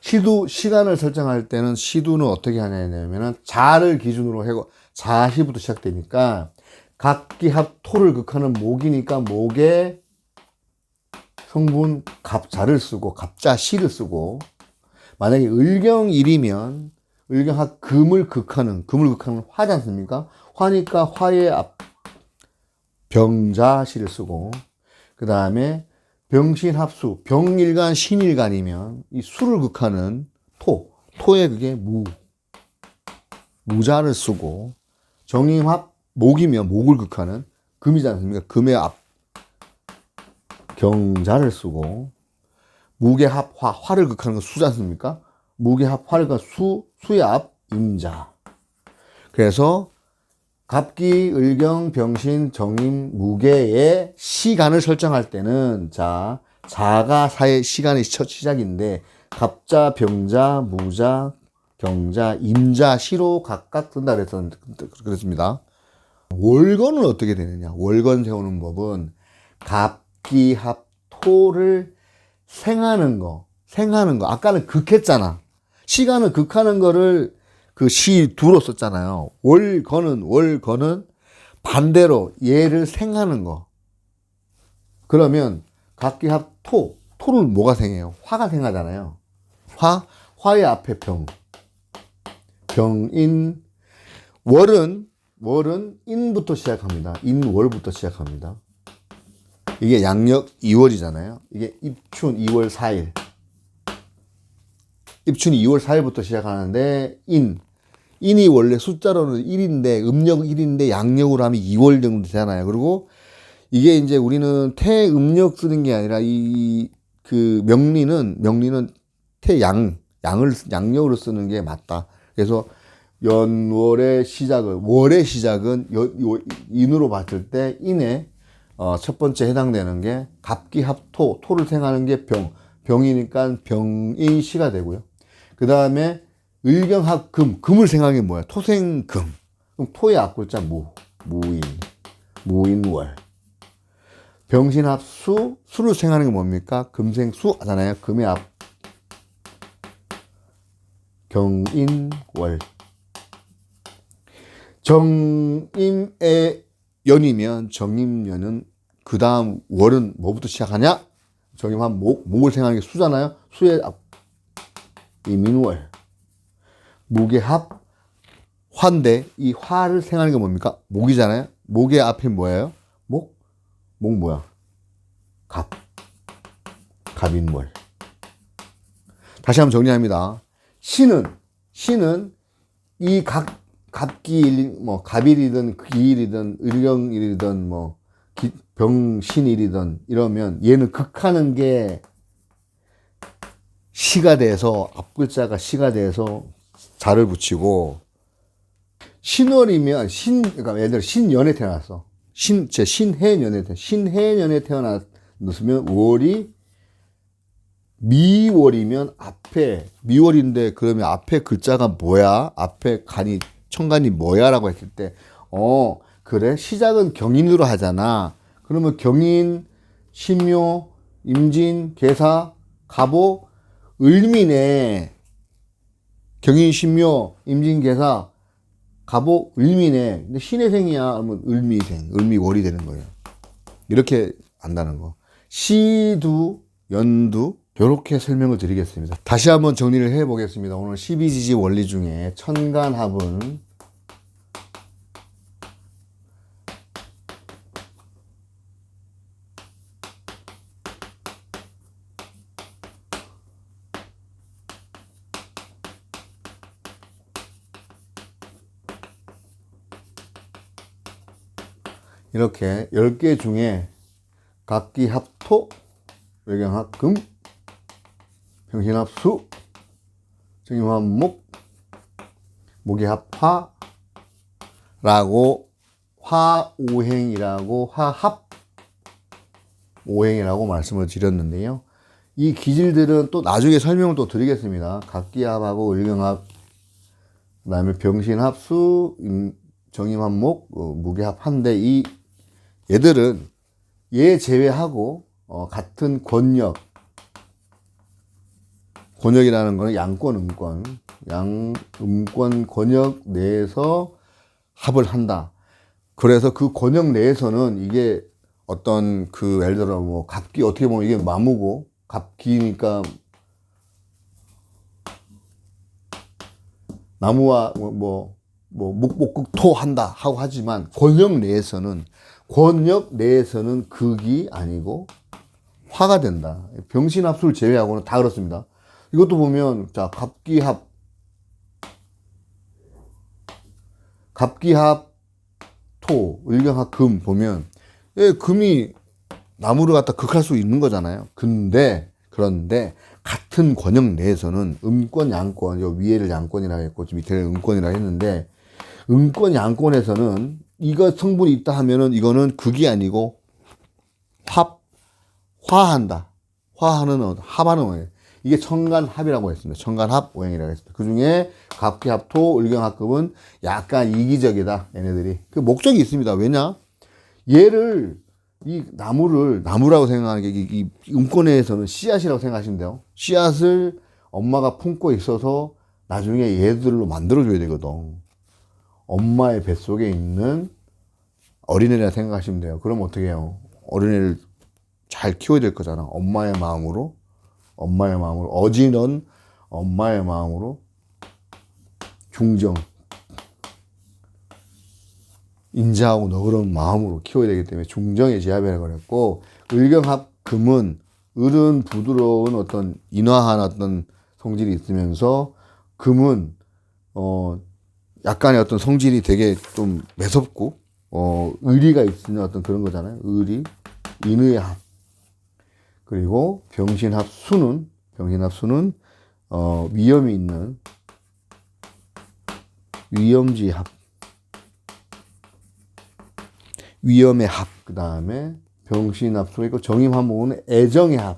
시간을 설정할 때는 시두는 어떻게 하냐면은 자를 기준으로 하고 자시부터 시작되니까 갑기합 토를 극하는 목이니까 목에 성분 갑자를 쓰고 갑자시를 쓰고 만약에 을경일이면 을경합 금을 극하는 화지 않습니까? 화니까 화의 앞 병자시를 쓰고 그 다음에 병신합수 병일간 신일간이면 이 수를 극하는 토에 그게 무자를 쓰고 정임합 목이면 목을 극하는 금이지 않습니까? 금의 앞 경자를 쓰고 무게합 화를 극하는 건 수지 않습니까? 무게합 화를 극하는 수의 앞 임자. 그래서 갑기, 을경, 병신, 정임, 무게의 시간을 설정할 때는 자가 사의 시간의 첫 시작인데 갑자, 병자, 무자, 경자, 임자, 시로 각각 든다 그랬습니다. 월건은 어떻게 되느냐? 월건 세우는 법은 갑기합토를 생하는 거. 아까는 극했잖아. 시간은 극하는 거를 그 시 두로 썼잖아요. 월건은 반대로 얘를 생하는 거. 그러면 갑기합토, 토를 뭐가 생해요? 화가 생하잖아요. 화의 앞에 병인, 월은 인부터 시작합니다. 인월부터 시작합니다. 이게 양력 2월이잖아요. 이게 입춘 2월 4일. 입춘이 2월 4일부터 시작하는데 인이 원래 숫자로는 1인데 음력 1인데 양력으로 하면 2월 정도 되잖아요. 그리고 이게 이제 우리는 태음력 쓰는 게 아니라 그 명리는 양력으로 쓰는 게 맞다. 그래서 월의 시작은 인으로 봤을 때 인에 첫 번째 해당되는 게 갑기합토, 토를 생하는 게 병이니까 병인시가 되고요. 그 다음에 을경합금, 금을 생하는 게 뭐야? 토생금. 그럼 토의 앞글자 무인월. 병신합수, 수를 생하는 게 뭡니까? 금생수 하잖아요. 금의 앞 경인월. 정임의 연이면 정임년은 그 다음 월은 뭐부터 시작하냐? 정임한 목을 생각하는 게 수잖아요. 수의 앞 이민월. 목의 화인데 이 화를 생각하는 게 뭡니까? 목이잖아요. 목의 앞이 뭐예요? 목 뭐야? 갑인월. 다시 한번 정리합니다. 신은 이 갑기일, 갑일이든 기일이든 을경일이든 병신일이든 이러면 얘는 극하는 게 시가 돼서 앞글자가 시가 돼서 자를 붙이고, 신월이면 그러니까 예를 들어 신년에 태어났어. 신해년에 태어났으면 월이 미월이면 미월인데 그러면 앞에 글자가 뭐야? 앞에 천간이 뭐야? 라고 했을 때, 그래? 시작은 경인으로 하잖아. 그러면 경인, 신묘, 임진, 계사, 갑오, 을미네. 경인, 신묘, 임진, 계사, 갑오, 을미네. 근데 신해생이야. 그러면 을미월이 되는 거예요. 이렇게 안다는 거. 시두, 연두, 이렇게 설명을 드리겠습니다. 다시 한번 정리를 해 보겠습니다. 오늘 12지지 원리 중에 천간합은 이렇게 10개 중에 갑기합토, 월경합금, 병신합수, 정임합목, 목이합화라고 화오행이라고 화합오행이라고 말씀을 드렸는데요. 이 기질들은 또 나중에 설명을 또 드리겠습니다. 갑기합하고 을경합, 그 다음에 병신합수, 정임합목, 무기합한데 얘들은 얘 제외하고 같은 권역이라는 거는 양권, 음권 권역 내에서 합을 한다. 그래서 그 권역 내에서는 이게 어떤 예를 들어 갑기 어떻게 보면 이게 마무고 갑기니까 나무와 목복극토 한다 하고 하지만 권역 내에서는 극이 아니고 화가 된다. 병신합수를 제외하고는 다 그렇습니다. 이것도 보면 자 갑기합 토, 을경합 금 보면 금이 나무를 갖다 극할 수 있는 거잖아요. 그런데 같은 권역 내에서는 음권, 양권, 위에를 양권이라 했고 밑에를 음권이라 했는데 음권, 양권에서는 이거 성분이 있다 하면은 이거는 극이 아니고 화한다. 합하는 거예요. 이게 청간합이라고 했습니다. 청간합 오행이라고 했습니다. 그 중에 갑기합토 을경합급은 약간 이기적이다. 얘네들이. 그 목적이 있습니다. 왜냐? 얘를 이 나무라고 생각하는 게 이 음권에서는 씨앗이라고 생각하시면 돼요. 씨앗을 엄마가 품고 있어서 나중에 얘들로 만들어줘야 되거든. 엄마의 뱃속에 있는 어린애라 생각하시면 돼요. 그럼 어떻게 해요? 어린애를 잘 키워야 될 거잖아. 엄마의 마음으로 어지런 엄마의 마음으로 중정 인자하고 너그러운 마음으로 키워야 되기 때문에 중정의 지합이라고 그랬고, 을경합 금은 을은 부드러운 어떤 인화한 어떤 성질이 있으면서 금은 약간의 어떤 성질이 되게 좀 매섭고 의리가 있는 어떤 그런 거잖아요. 의리, 인의의 합. 그리고 병신합 수는 위험이 있는 위험지 합. 위험의 합. 그 다음에 병신합 수가 있고, 정임합목은 애정의 합.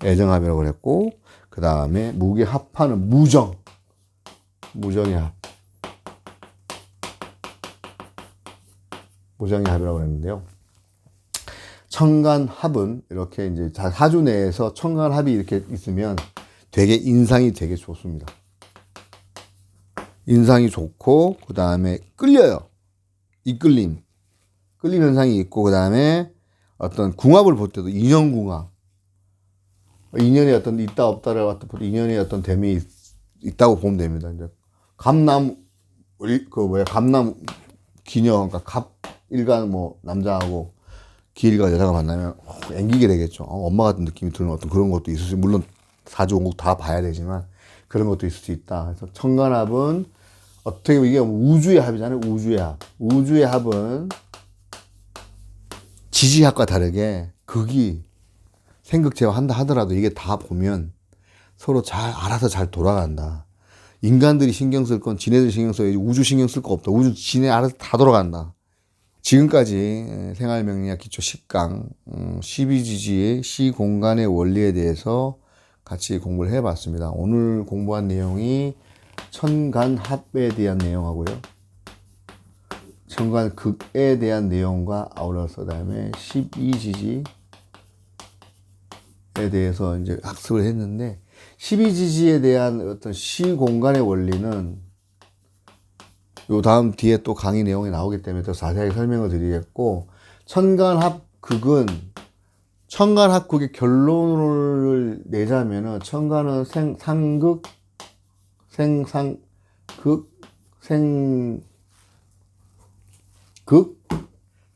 애정합이라고 그랬고, 그 다음에 무게합하는 무정의 합. 무정의 합이라고 그랬는데요. 청간합은 이렇게 이제 사주 내에서 청간합이 이렇게 있으면 되게 인상이 되게 좋습니다. 인상이 좋고, 그 다음에 끌려요. 끌림 현상이 있고, 그 다음에 어떤 궁합을 볼 때도 인연궁합. 인연이 어떤 있다 없다를 갖다 볼 때 인연이 어떤 됨이 있다고 보면 됩니다. 이제 감남 기녀, 그러니까 갑일간 남자하고 기일간 여자가 만나면 앵기게 되겠죠. 엄마 같은 느낌이 드는 어떤 그런 것도 있을 수, 물론 사주 원국 다 봐야 되지만 그런 것도 있을 수 있다. 그래서 청간합은 어떻게 보면 이게 우주의 합이잖아요. 우주의 합은 지지합과 다르게 극이 생극제와 한다 하더라도 이게 다 보면 서로 알아서 잘 돌아간다. 인간들이 신경 쓸 건 지네들 신경 써야지, 우주 신경 쓸 거 없다. 우주 지네 알아서 다 돌아간다. 지금까지 생활명리학 기초 10강 12지지의 시공간의 원리에 대해서 같이 공부를 해봤습니다. 오늘 공부한 내용이 천간합에 대한 내용하고요, 천간극에 대한 내용과 아울러서 그다음에 12지지에 대해서 이제 학습을 했는데, 12지지에 대한 어떤 시공간의 원리는 요 다음 뒤에 또 강의 내용이 나오기 때문에 더 자세하게 설명을 드리겠고, 천간합극은 천간합극의 결론을 내자면은 천간은 상극,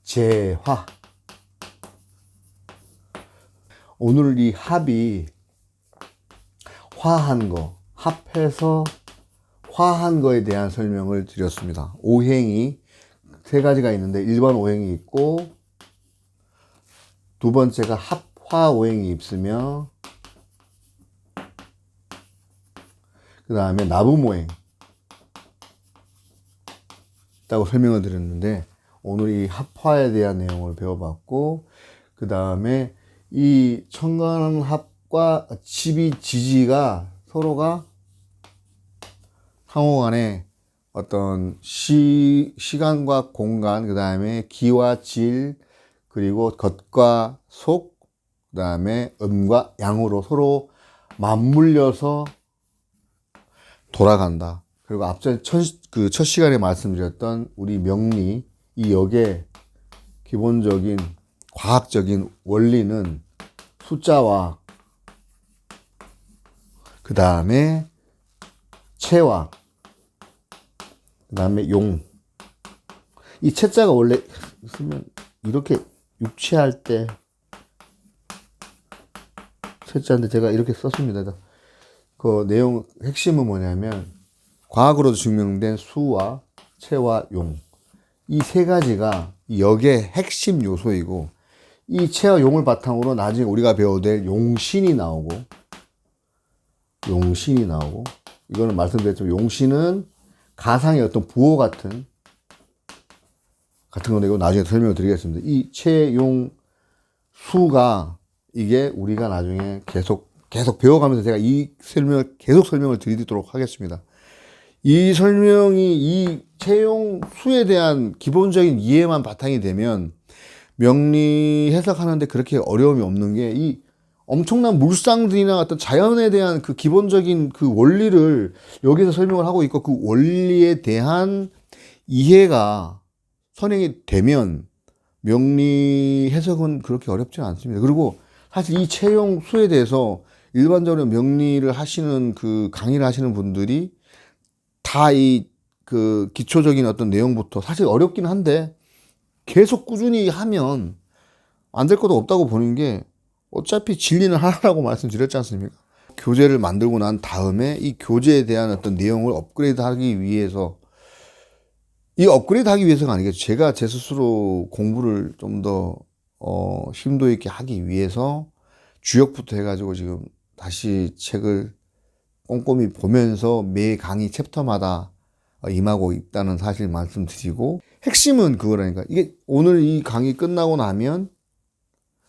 재화. 오늘 이 합이 화한 거, 합해서 화한 거에 대한 설명을 드렸습니다. 오행이 세 가지가 있는데, 일반 오행이 있고, 두 번째가 합화 오행이 있으며, 그 다음에 나부모행 있다고 설명을 드렸는데, 오늘 이 합화에 대한 내용을 배워봤고, 그 다음에 이 천간합과 12지지가 서로가 상호간에 어떤 시간과 공간, 그 다음에 기와 질, 그리고 겉과 속, 그 다음에 음과 양으로 서로 맞물려서 돌아간다. 그리고 앞전 첫 시간에 말씀드렸던 우리 명리, 이 역의 기본적인 과학적인 원리는 숫자와 그 다음에 체와 그 다음에 용. 이 체자가 원래 쓰면 이렇게 육체할 때 체자인데 제가 이렇게 썼습니다. 그 내용 핵심은 뭐냐면, 과학으로도 증명된 수와 체와 용, 이 세 가지가 역의 핵심 요소이고, 이 체와 용을 바탕으로 나중에 우리가 배워야 될 용신이 나오고, 이거는 말씀드렸지만 용신은 가상의 어떤 부호 같은 건데, 이거 나중에 설명을 드리겠습니다. 이 체, 용, 수가 이게 우리가 나중에 계속 배워가면서 제가 이 설명을 드리도록 하겠습니다. 이 설명이 이 채용 수에 대한 기본적인 이해만 바탕이 되면 명리 해석하는데 그렇게 어려움이 없는 게 이 엄청난 물상들이나 어떤 자연에 대한 그 기본적인 그 원리를 여기서 설명을 하고 있고 그 원리에 대한 이해가 선행이 되면 명리 해석은 그렇게 어렵지 않습니다. 그리고 사실 이 채용 수에 대해서 일반적으로 명리를 하시는 그 강의를 하시는 분들이 다 이 그 기초적인 어떤 내용부터 사실 어렵긴 한데 계속 꾸준히 하면 안 될 것도 없다고 보는 게 어차피 진리는 하나라고 말씀드렸지 않습니까? 교재를 만들고 난 다음에 이 교재에 대한 어떤 내용을 업그레이드 하기 위해서 이 업그레이드 하기 위해서가 아니겠죠. 제가 제 스스로 공부를 좀 더 심도 있게 하기 위해서 주역부터 해가지고 지금 다시 책을 꼼꼼히 보면서 매 강의 챕터마다 임하고 있다는 사실 말씀드리고 핵심은 그거라니까. 이게 오늘 이 강의 끝나고 나면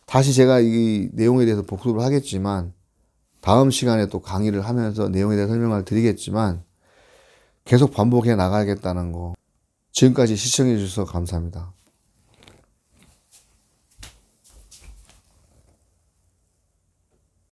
다시 제가 이 내용에 대해서 복습을 하겠지만 다음 시간에 또 강의를 하면서 내용에 대해 설명을 드리겠지만 계속 반복해 나가야겠다는 거. 지금까지 시청해 주셔서 감사합니다.